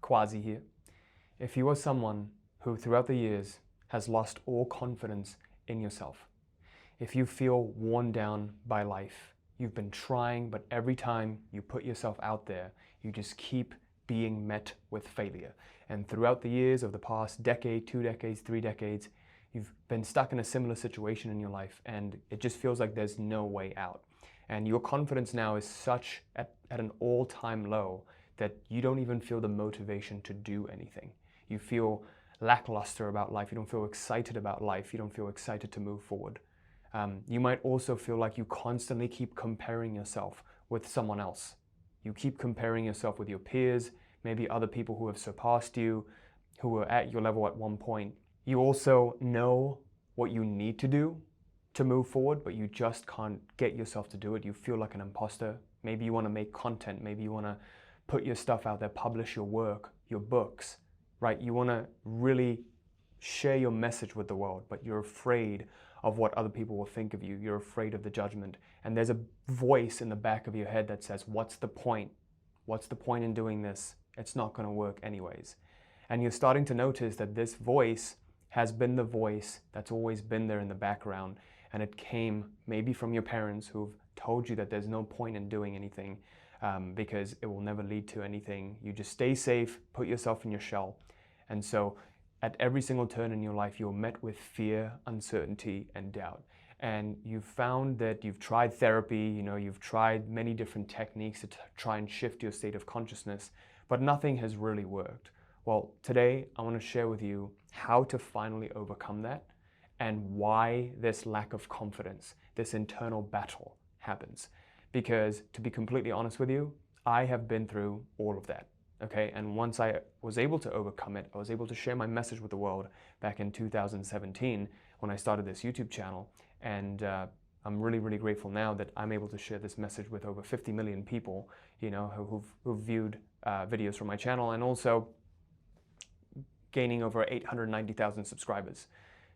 Quazi here. If you are someone who throughout the years has lost all confidence in yourself, if you feel worn down by life, you've been trying, but every time you put yourself out there, you just keep being met with failure. And throughout the years of the past decade, 2 decades, 3 decades, you've been stuck in a similar situation in your life and it just feels like there's no way out. And your confidence now is such at an all-time low that you don't even feel the motivation to do anything. You feel lackluster about life. You don't feel excited about life. You don't feel excited to move forward. You might also feel like you constantly keep comparing yourself with someone else. You keep comparing yourself with your peers, maybe other people who have surpassed you, who were at your level at one point. You also know what you need to do to move forward, but you just can't get yourself to do it. You feel like an imposter. Maybe you want to make content. Maybe you want to put your stuff out there, publish your work, your books, right? You want to really share your message with the world, but you're afraid of what other people will think of you. You're afraid of the judgment. And there's a voice in the back of your head that says, what's the point? What's the point in doing this? It's not going to work anyways. And you're starting to notice that this voice has been the voice that's always been there in the background. And it came maybe from your parents who've told you that there's no point in doing anything because it will never lead to anything. You just stay safe, put yourself in your shell. And so at every single turn in your life, you're met with fear, uncertainty, and doubt. And you've found that you've tried therapy, you've tried many different techniques to try and shift your state of consciousness, but nothing has really worked. Well, today I want to share with you how to finally overcome that and why this lack of confidence, this internal battle happens. Because to be completely honest with you, I have been through all of that. Okay, and once I was able to overcome it, I was able to share my message with the world back in 2017 when I started this YouTube channel. And I'm really, really grateful now that I'm able to share this message with over 50 million people, who've viewed videos from my channel, and also gaining over 890,000 subscribers.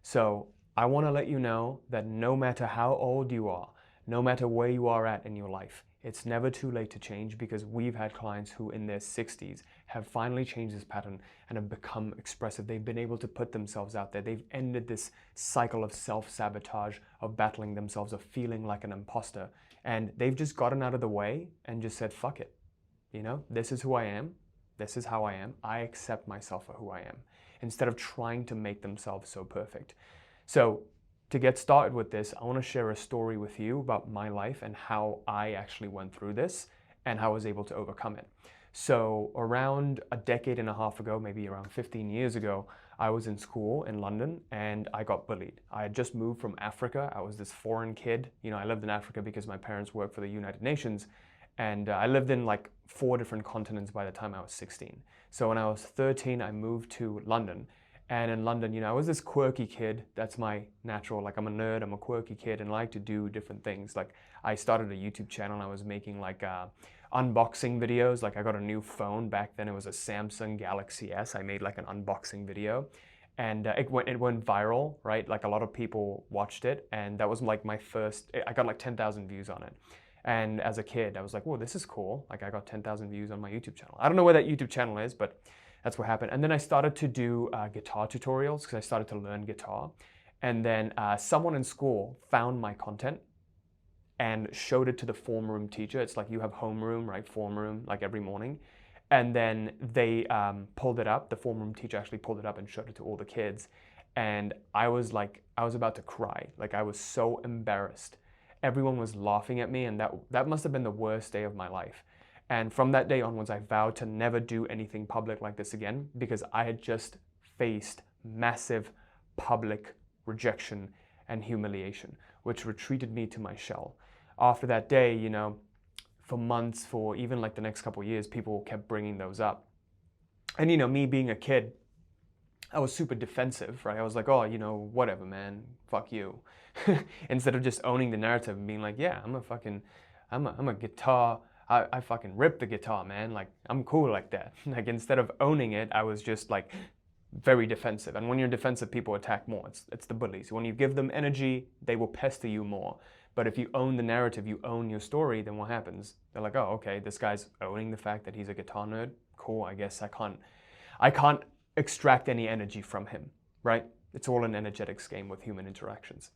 So I want to let you know that no matter how old you are, no matter where you are at in your life, it's never too late to change, because we've had clients who in their 60s have finally changed this pattern and have become expressive. They've been able to put themselves out there. They've ended this cycle of self-sabotage, of battling themselves, of feeling like an imposter. And they've just gotten out of the way and just said, fuck it. This is who I am. This is how I am. I accept myself for who I am, instead of trying to make themselves so perfect. So to get started with this, I want to share a story with you about my life and how I actually went through this and how I was able to overcome it. So around a decade and a half ago, maybe around 15 years ago, I was in school in London and I got bullied. I had just moved from Africa. I was this foreign kid. I lived in Africa because my parents worked for the United Nations, and I lived in like 4 different continents by the time I was 16. So when I was 13, I moved to London. And in London, I was this quirky kid. That's my natural, I'm a nerd, I'm a quirky kid and like to do different things. Like I started a YouTube channel and I was making unboxing videos. Like I got a new phone back then. It was a Samsung Galaxy S. I made like an unboxing video and it went viral, right? Like a lot of people watched it, and that was like my first, I got like 10,000 views on it. And as a kid, I was like, whoa, this is cool. Like I got 10,000 views on my YouTube channel. I don't know where that YouTube channel is, but that's what happened. And then I started to do guitar tutorials because I started to learn guitar. And then someone in school found my content and showed it to the form room teacher. It's like you have homeroom, right? Form room, like every morning. And then they pulled it up. The form room teacher actually pulled it up and showed it to all the kids. And I was about to cry. Like I was so embarrassed. Everyone was laughing at me, and that must have been the worst day of my life. And from that day onwards, I vowed to never do anything public like this again, because I had just faced massive public rejection and humiliation, which retreated me to my shell. After that day, for months, for even like the next couple of years, people kept bringing those up. And me being a kid, I was super defensive, right? I was like, oh, whatever, man, fuck you. Instead of just owning the narrative and being like, yeah, I'm a guitar. I fucking rip the guitar, man. Like, I'm cool like that. Like, instead of owning it, I was just like very defensive. And when you're defensive, people attack more. It's the bullies. When you give them energy, they will pester you more. But if you own the narrative, you own your story, then what happens? They're like, oh, okay, this guy's owning the fact that he's a guitar nerd. Cool, I guess I can't I can't extract any energy from him, right? It's all an energetics game with human interactions.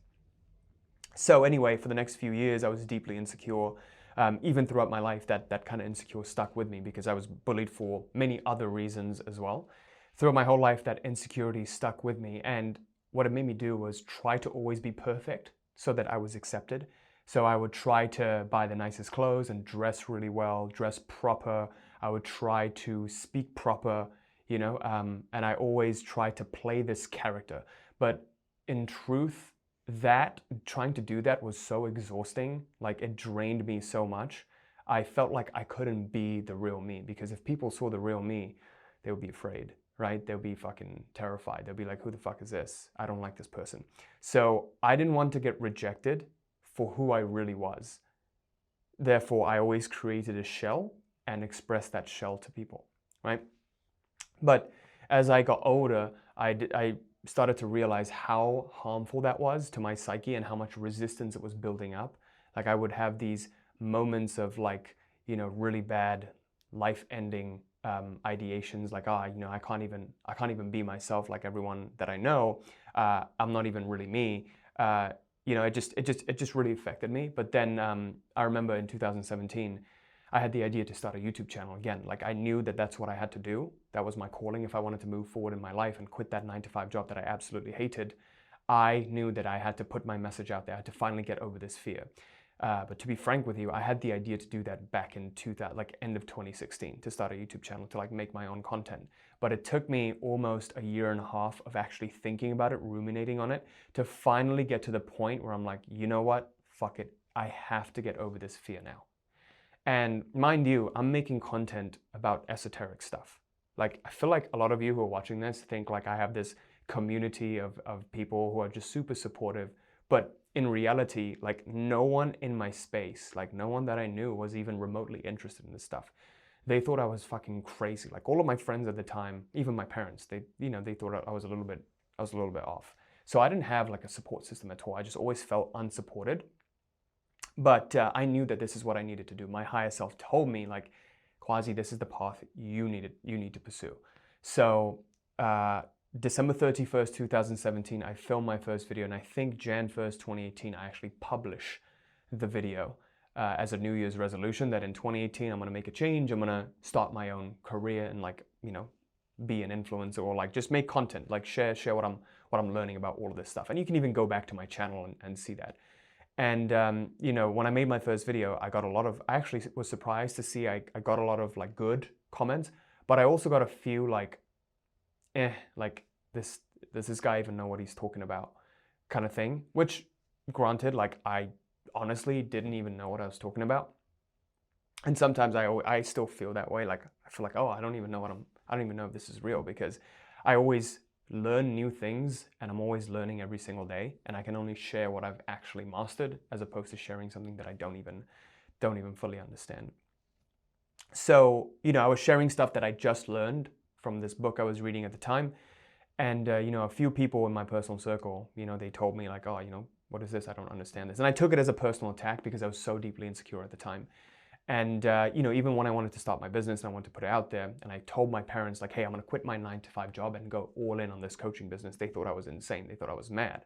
So anyway, for the next few years, I was deeply insecure. Even throughout my life, that kind of insecure stuck with me because I was bullied for many other reasons as well. Throughout my whole life, that insecurity stuck with me. And what it made me do was try to always be perfect so that I was accepted. So I would try to buy the nicest clothes and dress really well, dress proper. I would try to speak proper, and I always tried to play this character. But in truth, that trying to do that was so exhausting. Like, it drained me so much. I felt like I couldn't be the real me, because if people saw the real me, they would be afraid, right? They'll be fucking terrified. They'll be like, who the fuck is this? I don't like this person. So I didn't want to get rejected for who I really was. Therefore, I always created a shell and expressed that shell to people, right? But as I got older, I started to realize how harmful that was to my psyche and how much resistance it was building up. Like, I would have these moments of really bad life-ending ideations, like, I can't even be myself like everyone that I know. I'm not even really me. It just really affected me. But then I remember in 2017, I had the idea to start a YouTube channel again. Like, I knew that that's what I had to do. That was my calling. If I wanted to move forward in my life and quit that 9-to-5 job that I absolutely hated, I knew that I had to put my message out there. I had to finally get over this fear. But to be frank with you, I had the idea to do that back in end of 2016, to start a YouTube channel, to make my own content. But it took me almost a year and a half of actually thinking about it, ruminating on it, to finally get to the point where I'm like, you know what? Fuck it. I have to get over this fear now. And mind you, I'm making content about esoteric stuff. Like, I feel like a lot of you who are watching this think like I have this community of people who are just super supportive. But in reality, like, no one in my space, like no one that I knew was even remotely interested in this stuff. They thought I was fucking crazy. Like, all of my friends at the time, even my parents, they thought I was a little bit off. So I didn't have like a support system at all. I just always felt unsupported. But I knew that this is what I needed to do. My higher self told me, like, Quazi, this is the path you need to pursue. So December 31st, 2017, I filmed my first video, and I think Jan 1st, 2018, I actually publish the video as a New Year's resolution that in 2018, I'm going to make a change. I'm going to start my own career and be an influencer, or just make content, share what I'm learning about all of this stuff. And you can even go back to my channel and see that. And, when I made my first video, I I actually was surprised to see I got a lot of good comments, but I also got a few does this guy even know what he's talking about kind of thing, which granted, I honestly didn't even know what I was talking about. And sometimes I still feel that way. I feel like, oh, I don't even know if this is real, because I always learn new things, and I'm always learning every single day, and I can only share what I've actually mastered, as opposed to sharing something that I don't even fully understand. So, I was sharing stuff that I just learned from this book I was reading at the time. And, a few people in my personal circle, they told me like, oh, what is this? I don't understand this. And I took it as a personal attack because I was so deeply insecure at the time. And, even when I wanted to start my business and I wanted to put it out there, and I told my parents like, hey, I'm going to quit my 9-to-5 job and go all in on this coaching business, they thought I was insane. They thought I was mad.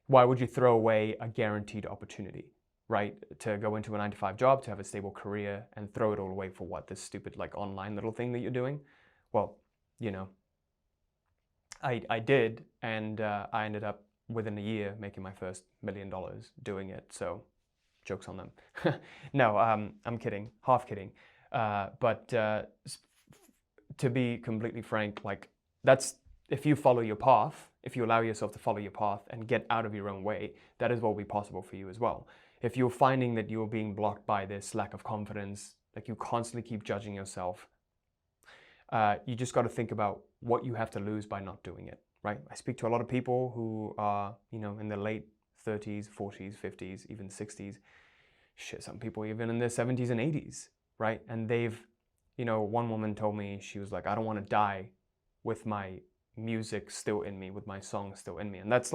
Why would you throw away a guaranteed opportunity, right? To go into a 9-to-5 job, to have a stable career, and throw it all away for what? This stupid online little thing that you're doing? Well, I did, and I ended up within a year making my first $1 million doing it. So joke's on them. No, I'm kidding, half kidding. But to be completely frank, that's, if you follow your path, if you allow yourself to follow your path and get out of your own way, that is what will be possible for you as well. If you're finding that you're being blocked by this lack of confidence, you constantly keep judging yourself, you just got to think about what you have to lose by not doing it, right? I speak to a lot of people who are, in their late 30s, 40s, 50s, even 60s. Shit, some people even in their 70s and 80s, right? And they've, one woman told me, she was like, I don't want to die with my music still in me, with my songs still in me. And that's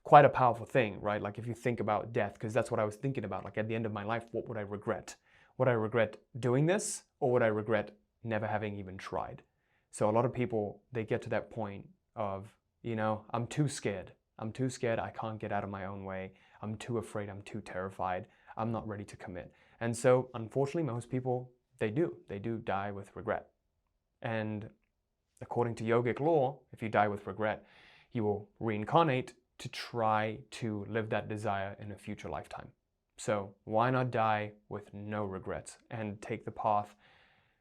quite a powerful thing, right? If you think about death, because that's what I was thinking about. At the end of my life, what would I regret? Would I regret doing this, or would I regret never having even tried? So a lot of people, they get to that point of, I'm too scared. I'm too scared. I can't get out of my own way. I'm too afraid. I'm too terrified. I'm not ready to commit. And so unfortunately, most people, they do die with regret. And according to yogic law, if you die with regret, you will reincarnate to try to live that desire in a future lifetime. So why not die with no regrets and take the path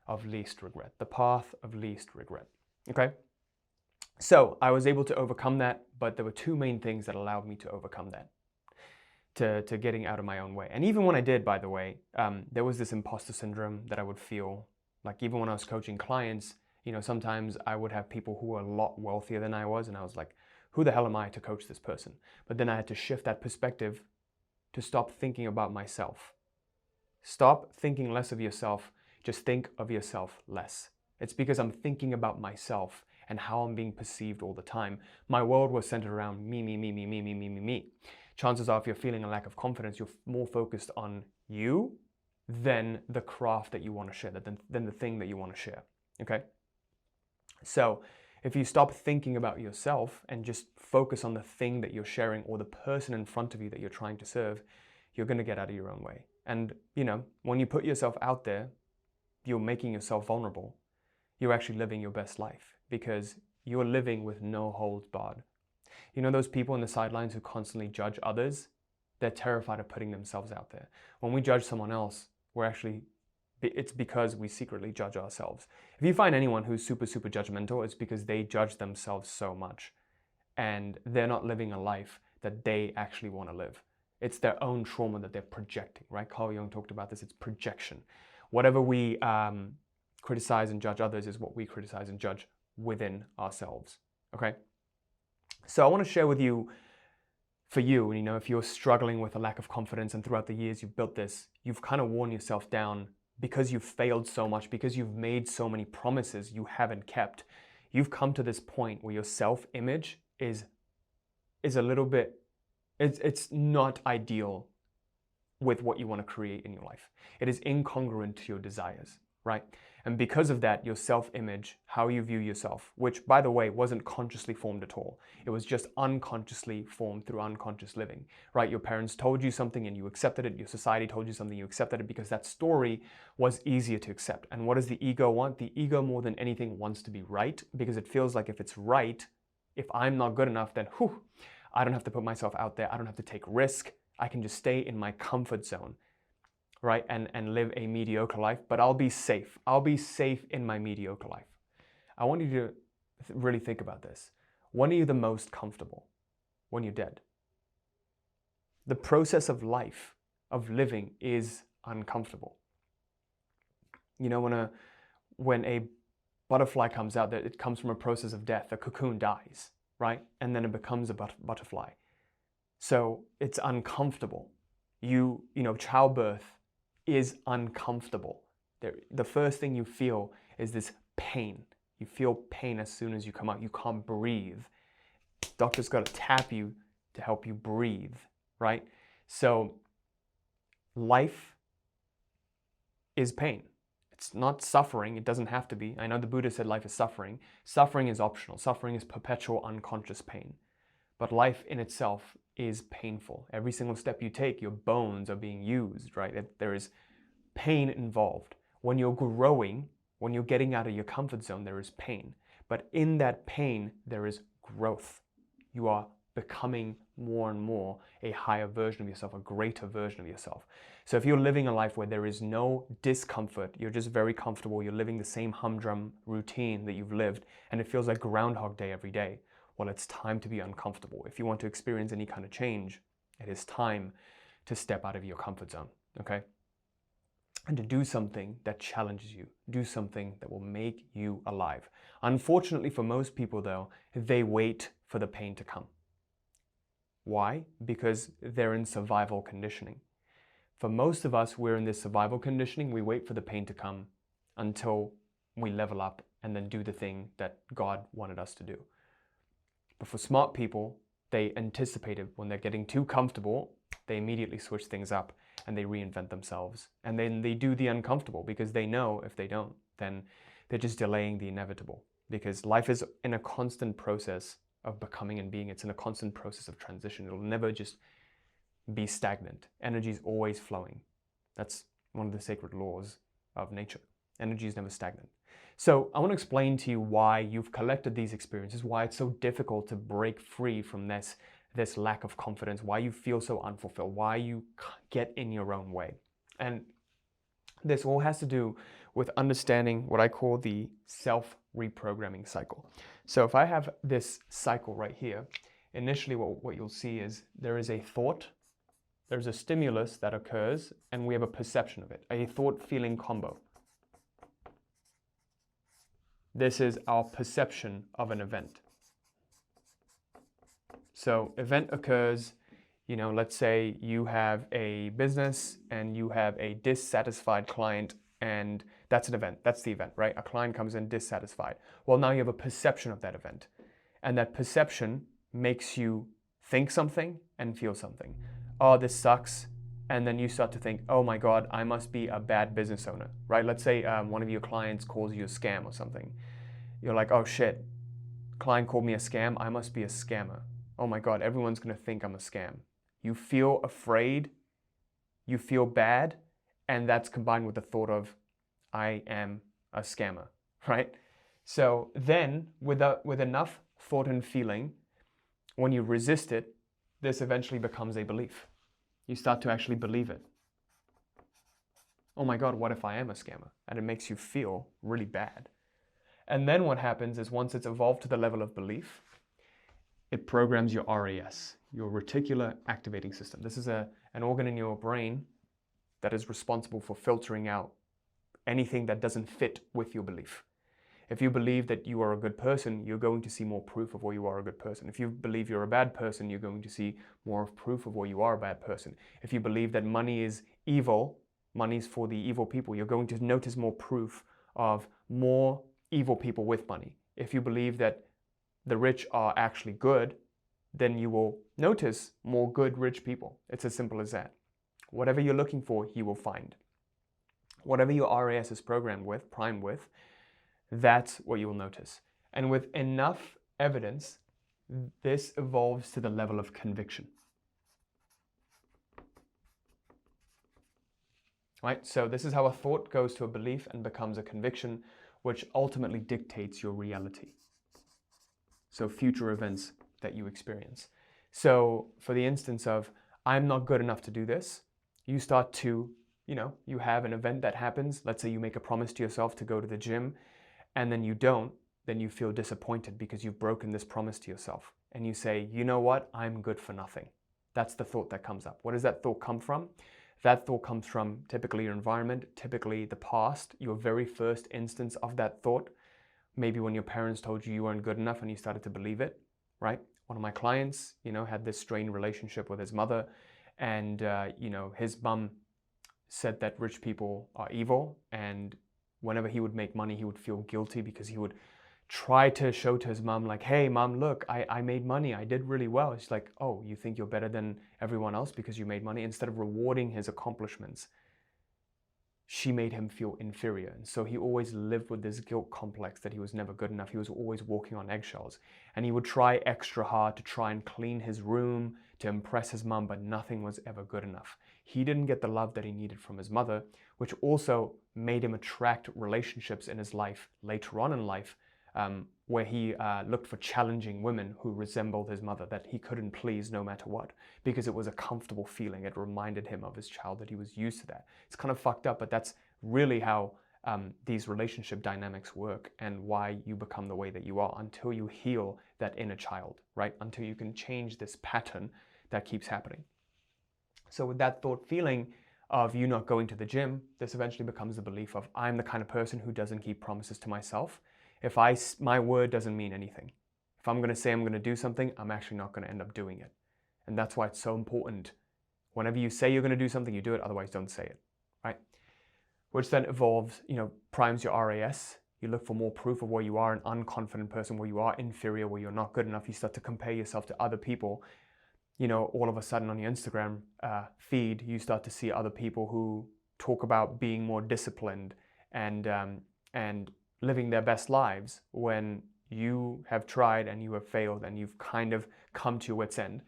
of least regret, the path of least regret, okay? So I was able to overcome that, but there were two main things that allowed me to overcome that, to getting out of my own way. And even when I did, by the way, there was this imposter syndrome that I would feel, like even when I was coaching clients, sometimes I would have people who were a lot wealthier than I was, and I was like, who the hell am I to coach this person? But then I had to shift that perspective to stop thinking about myself. Stop thinking less of yourself, just think of yourself less. It's because I'm thinking about myself and how I'm being perceived all the time. My world was centered around me, me, me, me, me, me, me, me, me. Chances are if you're feeling a lack of confidence, you're more focused on you than the craft that you want to share, than the thing that you want to share, okay? So if you stop thinking about yourself and just focus on the thing that you're sharing or the person in front of you that you're trying to serve, you're going to get out of your own way. And, when you put yourself out there, you're making yourself vulnerable. You're actually living your best life because you're living with no holds barred. Those people on the sidelines who constantly judge others, they're terrified of putting themselves out there. When we judge someone else, it's because we secretly judge ourselves. If you find anyone who's super, super judgmental, it's because they judge themselves so much and they're not living a life that they actually want to live. It's their own trauma that they're projecting, right? Carl Jung talked about this, it's projection. Whatever we criticize and judge others is what we criticize and judge within ourselves, okay? So I want to share with you, for you, if you're struggling with a lack of confidence and throughout the years you've built this, you've kind of worn yourself down because you've failed so much, because you've made so many promises you haven't kept. You've come to this point where your self-image is a little bit, it's not ideal with what you want to create in your life. It is incongruent to your desires, right? And because of that, your self-image, how you view yourself, which by the way, wasn't consciously formed at all. It was just unconsciously formed through unconscious living, right? Your parents told you something and you accepted it. Your society told you something, you accepted it because that story was easier to accept. And what does the ego want? The ego more than anything wants to be right, because it feels like if it's right, if I'm not good enough, then I don't have to put myself out there. I don't have to take risk. I can just stay in my comfort zone, right? And live a mediocre life, but I'll be safe. I'll be safe in my mediocre life. I want you to really think about this. When are you the most comfortable? When you're dead. The process of life, of living, is uncomfortable. When a butterfly comes out, it comes from a process of death. The cocoon dies, right? And then it becomes a butterfly. So it's uncomfortable. Childbirth is uncomfortable. The first thing you feel is this pain. You feel pain as soon as you come out. You can't breathe. Doctor's got to tap you to help you breathe, right? So life is pain. It's not suffering. It doesn't have to be. I know the Buddha said life is suffering. Suffering is optional. Suffering is perpetual unconscious pain. But life in itself is painful. Every single step you take, your bones are being used, right? There is pain involved. When you're growing, when you're getting out of your comfort zone, there is pain. But in that pain, there is growth. You are becoming more and more a higher version of yourself, a greater version of yourself. So if you're living a life where there is no discomfort, you're just very comfortable, you're living the same humdrum routine that you've lived, and it feels like Groundhog Day every day, well, it's time to be uncomfortable. If you want to experience any kind of change, it is time to step out of your comfort zone, okay? And to do something that challenges you, do something that will make you alive. Unfortunately for most people though, they wait for the pain to come. Why? Because they're in survival conditioning. For most of us, we're in this survival conditioning. We wait for the pain to come until we level up and then do the thing that God wanted us to do. But for smart people, they anticipated when they're getting too comfortable, they immediately switch things up and they reinvent themselves. And then they do the uncomfortable because they know if they don't, then they're just delaying the inevitable. because life is in a constant process of becoming and being. It's in a constant process of transition. It'll never just be stagnant. Energy is always flowing. That's one of the sacred laws of nature. Energy is never stagnant. So I want to explain to you why you've collected these experiences, why it's so difficult to break free from this lack of confidence, why you feel so unfulfilled, why you get in your own way. And this all has to do with understanding what I call the self-reprogramming cycle. So if I have this cycle right here, initially what you'll see is there is a thought, there's a stimulus that occurs, and we have a perception of it, a thought-feeling combo. This is our perception of an event. So event occurs, let's say you have a business and you have a dissatisfied client, and that's an event. That's the event, right? A client comes in dissatisfied. Well, now you have a perception of that event. And that perception makes you think something and feel something. Oh, this sucks. And then you start to think, oh my God, I must be a bad business owner, right? Let's say one of your clients calls you a scam or something. You're like, oh shit, client called me a scam. I must be a scammer. Oh my God, everyone's going to think I'm a scam. You feel afraid, you feel bad, and that's combined with the thought of, I am a scammer, right? So then, with enough thought and feeling, when you resist it, this eventually becomes a belief. You start to actually believe it. Oh my God, what if I am a scammer? And it makes you feel really bad. And then what happens is once it's evolved to the level of belief, it programs your RAS, your reticular activating system. This is an organ in your brain that is responsible for filtering out anything that doesn't fit with your belief. If you believe that you are a good person, you're going to see more proof of why you are a good person. If you believe you're a bad person, you're going to see more of proof of why you are a bad person. If you believe that money is evil, money is for the evil people, you're going to notice more proof of more evil people with money. If you believe that the rich are actually good, then you will notice more good rich people. It's as simple as that. Whatever you're looking for, you will find. Whatever your RAS is primed with, that's what you will notice. And with enough evidence, this evolves to the level of conviction. Right? So this is how a thought goes to a belief and becomes a conviction, which ultimately dictates your reality. So future events that you experience. So for the instance of, I'm not good enough to do this, you start to, you have an event that happens. Let's say you make a promise to yourself to go to the gym, and then you don't, then you feel disappointed because you've broken this promise to yourself. And you say, you know what, I'm good for nothing. That's the thought that comes up. What does that thought come from? That thought comes from typically your environment, typically the past, your very first instance of that thought. Maybe when your parents told you weren't good enough and you started to believe it, right? One of my clients, had this strained relationship with his mother, and, his mum said that rich people are evil, and whenever he would make money, he would feel guilty because he would try to show to his mom, like, hey, mom, look, I made money. I did really well. She's like, oh, you think you're better than everyone else because you made money? Instead of rewarding his accomplishments, she made him feel inferior. And so he always lived with this guilt complex that he was never good enough. He was always walking on eggshells. And he would try extra hard to try and clean his room to impress his mom, but nothing was ever good enough. He didn't get the love that he needed from his mother, which also made him attract relationships in his life later on in life, where he looked for challenging women who resembled his mother, that he couldn't please no matter what, because it was a comfortable feeling. It reminded him of his childhood. He was used to that. It's kind of fucked up, but that's really how these relationship dynamics work, and why you become the way that you are until you heal that inner child, right? Until you can change this pattern that keeps happening. So with that thought feeling of you not going to the gym, this eventually becomes the belief of, I'm the kind of person who doesn't keep promises to myself. If my word doesn't mean anything. If I'm going to say I'm going to do something, I'm actually not going to end up doing it. And that's why it's so important. Whenever you say you're going to do something, you do it. Otherwise, don't say it, right? Which then evolves, primes your RAS. You look for more proof of where you are an unconfident person, where you are inferior, where you're not good enough. You start to compare yourself to other people. All of a sudden on your Instagram feed, you start to see other people who talk about being more disciplined and living their best lives when you have tried and you have failed and you've kind of come to your wit's end.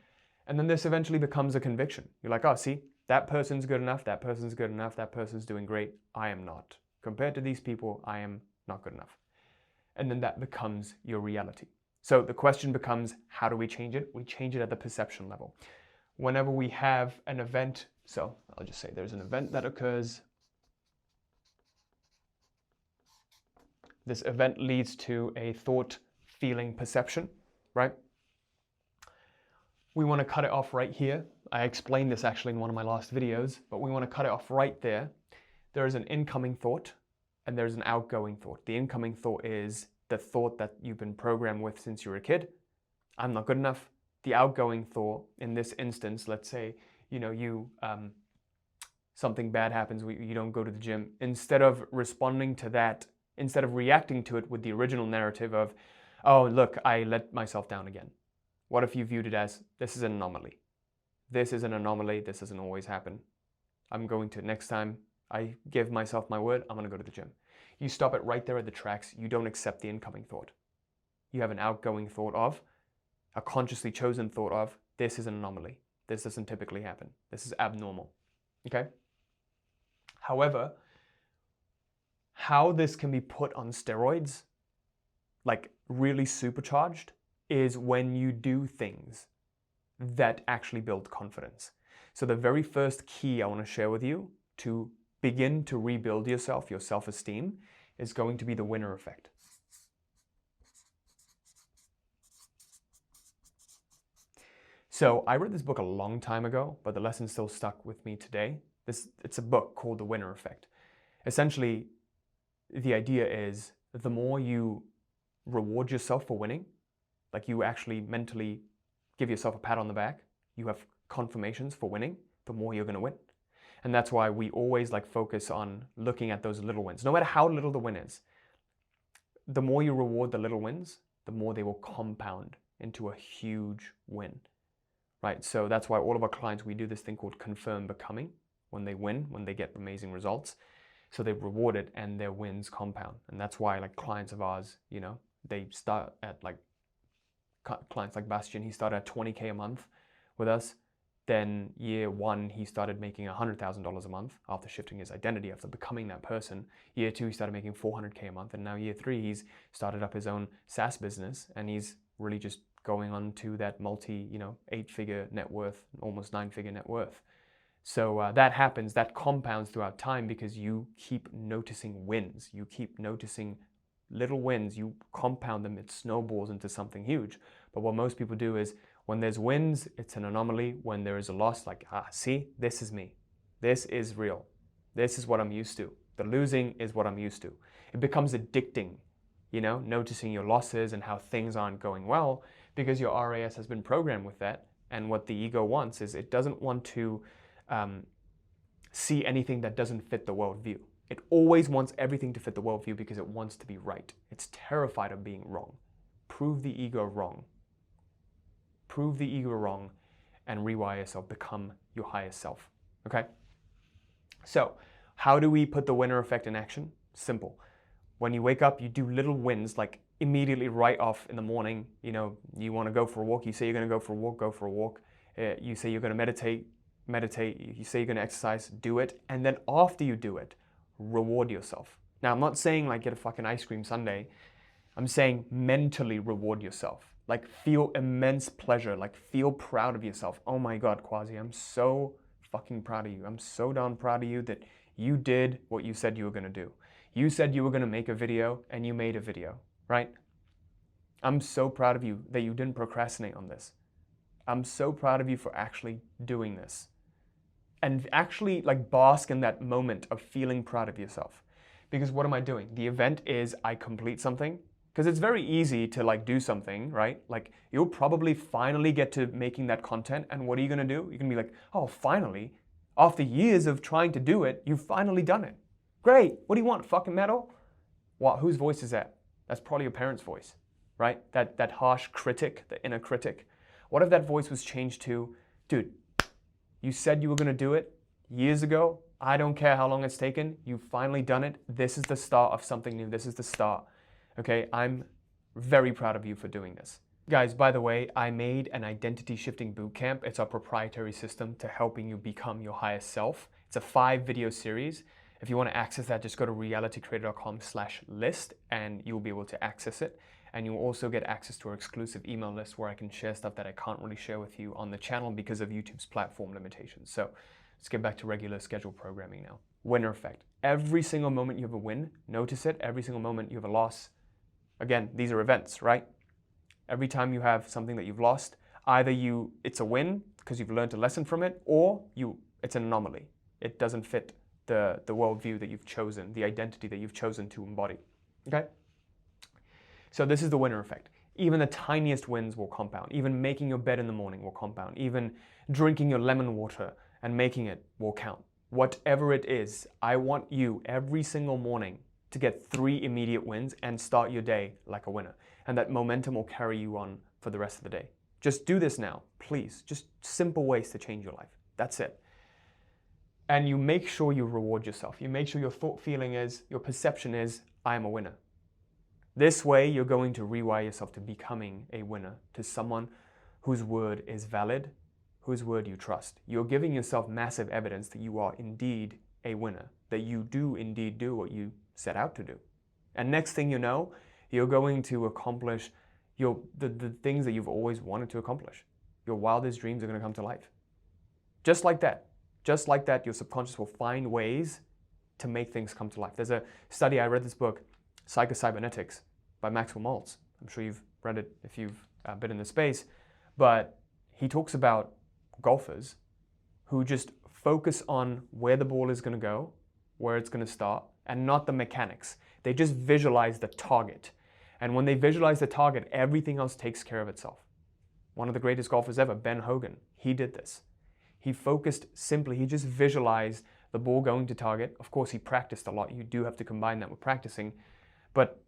And then this eventually becomes a conviction. You're like, oh, see, that person's good enough, that person's good enough, that person's doing great. I am not. Compared to these people, I am not good enough. And then that becomes your reality. So the question becomes, how do we change it? We change it at the perception level. Whenever we have an event, so I'll just say there's an event that occurs. This event leads to a thought, feeling, perception, right? We want to cut it off right here. I explained this actually in one of my last videos, but we want to cut it off right there. There is an incoming thought and there's an outgoing thought. The incoming thought is the thought that you've been programmed with since you were a kid. I'm not good enough. The outgoing thought, in this instance, let's say, something bad happens, you don't go to the gym. Instead of responding to that, instead of reacting to it with the original narrative of, oh, look, I let myself down again. What if you viewed it as, this is an anomaly. This is an anomaly. This doesn't always happen. I'm going to, next time I give myself my word, I'm going to go to the gym. You stop it right there at the tracks. You don't accept the incoming thought. You have an outgoing thought of, a consciously chosen thought of, this is an anomaly. This doesn't typically happen. This is abnormal. Okay? However, how this can be put on steroids, like really supercharged, is when you do things that actually build confidence. So the very first key I want to share with you to begin to rebuild yourself, your self-esteem, is going to be the winner effect. So I read this book a long time ago, but the lesson still stuck with me today. It's a book called The Winner Effect. Essentially, the idea is the more you reward yourself for winning, like you actually mentally give yourself a pat on the back, you have confirmations for winning, the more you're going to win. And that's why we always focus on looking at those little wins. No matter how little the win is, the more you reward the little wins, the more they will compound into a huge win, right? So that's why all of our clients, we do this thing called confirm becoming. When they win, when they get amazing results, so they reward it and their wins compound. And that's why clients of ours, they start at clients like Bastian, he started at 20K a month with us. Then year one, he started making $100,000 a month after shifting his identity, after becoming that person. Year two, he started making 400K a month. And now year three, he's started up his own SaaS business and he's really just going on to that multi, 8-figure net worth, almost 9-figure net worth. So that happens, that compounds throughout time because you keep noticing wins. You keep noticing little wins, you compound them, it snowballs into something huge. But what most people do is when there's wins, it's an anomaly. When there is a loss, see, this is me. This is real. This is what I'm used to. The losing is what I'm used to. It becomes addicting, noticing your losses and how things aren't going well because your RAS has been programmed with that. And what the ego wants is it doesn't want to see anything that doesn't fit the worldview. It always wants everything to fit the worldview because it wants to be right. It's terrified of being wrong. Prove the ego wrong. Prove the ego wrong and rewire yourself, become your highest self, okay? So how do we put the winner effect in action? Simple. When you wake up, you do little wins, immediately right off in the morning. You want to go for a walk, you say you're going to go for a walk, go for a walk. You say you're going to meditate, you say you're going to exercise, do it. And then after you do it, reward yourself. Now, I'm not saying get a fucking ice cream sundae. I'm saying mentally reward yourself. Feel immense pleasure, feel proud of yourself. Oh my God, Quazi, I'm so fucking proud of you. I'm so darn proud of you that you did what you said you were going to do. You said you were going to make a video and you made a video, right? I'm so proud of you that you didn't procrastinate on this. I'm so proud of you for actually doing this. And actually bask in that moment of feeling proud of yourself. Because what am I doing? The event is I complete something. Because it's very easy to do something, right? You'll probably finally get to making that content. And what are you going to do? You're going to be oh, finally, after years of trying to do it, you've finally done it. Great. What do you want? Fucking medal? What? Whose voice is that? That's probably your parents' voice, right? That harsh critic, the inner critic. What if that voice was changed to, dude, you said you were going to do it years ago. I don't care how long it's taken. You've finally done it. This is the start of something new. This is the start. Okay, I'm very proud of you for doing this. Guys, by the way, I made an identity shifting bootcamp. It's our proprietary system to helping you become your highest self. It's a 5-video series. If you want to access that, just go to realitycreator.com/list and you'll be able to access it. And you'll also get access to our exclusive email list where I can share stuff that I can't really share with you on the channel because of YouTube's platform limitations. So let's get back to regular scheduled programming now. Winner effect. Every single moment you have a win, notice it. Every single moment you have a loss. Again, these are events, right? Every time you have something that you've lost, either it's a win because you've learned a lesson from it, or it's an anomaly. It doesn't fit the worldview that you've chosen, the identity that you've chosen to embody. Okay? So this is the winner effect. Even the tiniest wins will compound. Even making your bed in the morning will compound. Even drinking your lemon water and making it will count. Whatever it is, I want you every single morning to get 3 immediate wins and start your day like a winner. And that momentum will carry you on for the rest of the day. Just do this now, please. Just simple ways to change your life. That's it. And you make sure you reward yourself. You make sure your thought feeling is, your perception is, I am a winner. This way, you're going to rewire yourself to becoming a winner, to someone whose word is valid, whose word you trust. You're giving yourself massive evidence that you are indeed a winner, that you do indeed do what you set out to do. And next thing you know, you're going to accomplish the things that you've always wanted to accomplish. Your wildest dreams are going to come to life. Just like that. Just like that, your subconscious will find ways to make things come to life. There's a study, I read this book, Psycho-Cybernetics by Maxwell Maltz. I'm sure you've read it if you've been in the space. But he talks about golfers who just focus on where the ball is going to go, where it's going to start, and not the mechanics. They just visualize the target. And when they visualize the target, everything else takes care of itself. One of the greatest golfers ever, Ben Hogan, he did this. He focused simply, he just visualized the ball going to target. Of course, he practiced a lot. You do have to combine that with practicing. But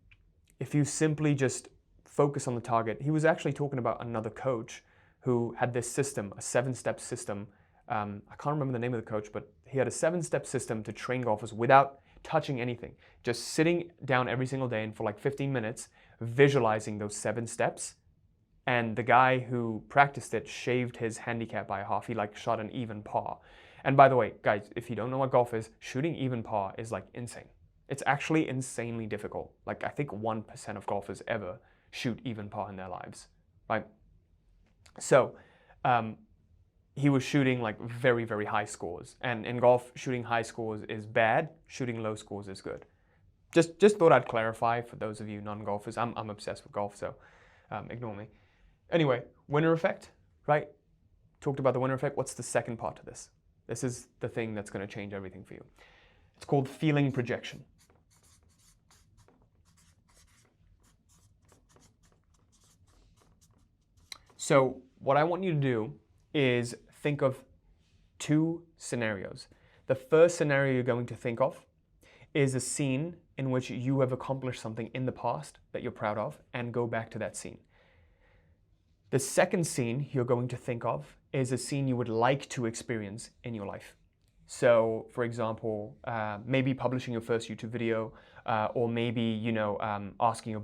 if you simply just focus on the target, he was actually talking about another coach who had this system, a 7-step system. I can't remember the name of the coach, but he had a 7-step system to train golfers without touching anything. Just sitting down every single day and for like 15 minutes, visualizing those 7 steps. And the guy who practiced it shaved his handicap by half. He like shot an even par. And by the way, guys, if you don't know what golf is, shooting even par is like insane. It's actually insanely difficult. Like I think 1% of golfers ever shoot even par in their lives, right? So he was shooting like very, very high scores. And in golf, shooting high scores is bad. Shooting low scores is good. Just thought I'd clarify for those of you non-golfers. I'm obsessed with golf, so ignore me. Anyway, winner effect, right? Talked about the winner effect. What's the second part to this? This is the thing that's going to change everything for you. It's called feeling projection. So what I want you to do is think of 2 scenarios. The first scenario you're going to think of is a scene in which you have accomplished something in the past that you're proud of and go back to that scene. The second scene you're going to think of is a scene you would like to experience in your life. So, for example, maybe publishing your first YouTube video, or maybe, asking your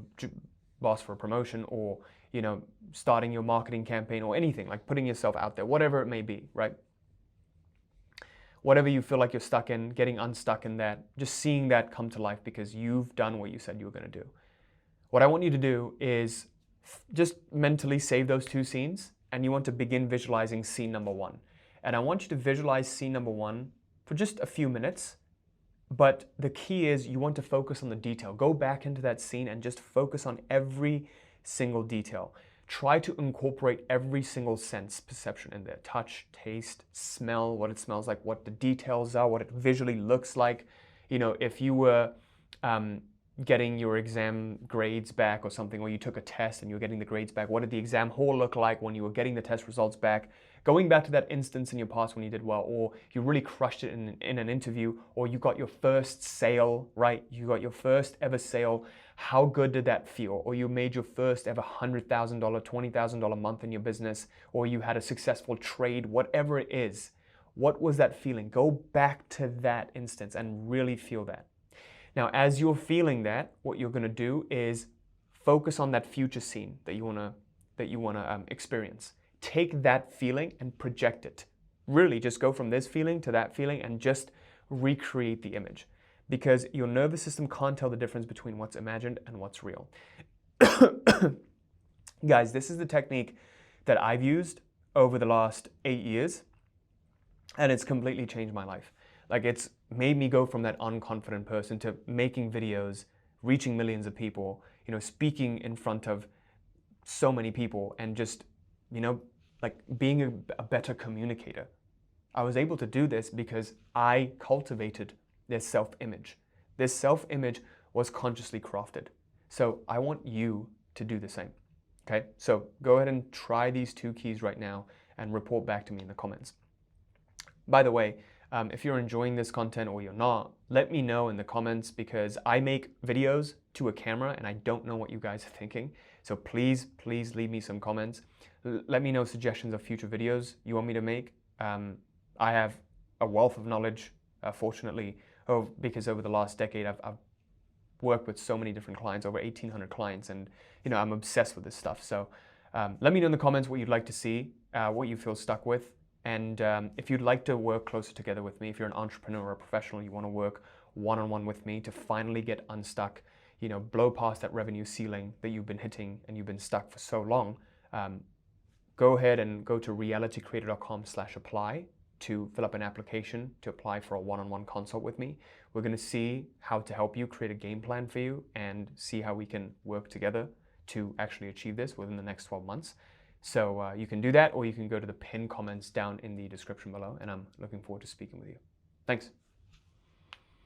boss for a promotion, or, starting your marketing campaign or anything, like putting yourself out there, whatever it may be, right? Whatever you feel like you're stuck in, getting unstuck in that, just seeing that come to life because you've done what you said you were going to do. What I want you to do is just mentally save those 2 scenes, and you want to begin visualizing scene number 1. And I want you to visualize scene number 1 for just a few minutes, but the key is you want to focus on the detail. Go back into that scene and just focus on every single detail. Try to incorporate every single sense perception in there. Touch, taste, smell, what it smells like, what the details are, what it visually looks like. If you were getting your exam grades back or something, or you took a test and you're getting the grades back, what did the exam hall look like when you were getting the test results back? Going back to that instance in your past when you did well, or you really crushed it in an interview, or you got your first sale, right? You got your first ever sale. How good did that feel? Or you made your first ever $100,000, $20,000 month in your business, or you had a successful trade, whatever it is. What was that feeling? Go back to that instance and really feel that. Now, as you're feeling that, what you're going to do is focus on that future scene that you want to experience. Take that feeling and project it. Really, just go from this feeling to that feeling and just recreate the image, because your nervous system can't tell the difference between what's imagined and what's real. Guys, this is the technique that I've used over the last 8 years, and it's completely changed my life. Like, it's made me go from that unconfident person to making videos, reaching millions of people, speaking in front of so many people, and just, like being a better communicator. I was able to do this because I cultivated this self-image. This self-image was consciously crafted. So I want you to do the same. Okay, so go ahead and try these 2 keys right now and report back to me in the comments. By the way, if you're enjoying this content or you're not, let me know in the comments, because I make videos to a camera and I don't know what you guys are thinking. So please leave me some comments. Let me know suggestions of future videos you want me to make. I have a wealth of knowledge, fortunately, because over the last decade I've worked with so many different clients, over 1,800 clients, and I'm obsessed with this stuff. So let me know in the comments what you'd like to see, what you feel stuck with. And if you'd like to work closer together with me, if you're an entrepreneur or a professional, you want to work one-on-one with me to finally get unstuck, blow past that revenue ceiling that you've been hitting and you've been stuck for so long, go ahead and go to realitycreator.com/apply to fill up an application to apply for a one-on-one consult with me. We're going to see how to help you create a game plan for you and see how we can work together to actually achieve this within the next 12 months. So you can do that, or you can go to the pinned comments down in the description below, and I'm looking forward to speaking with you. Thanks.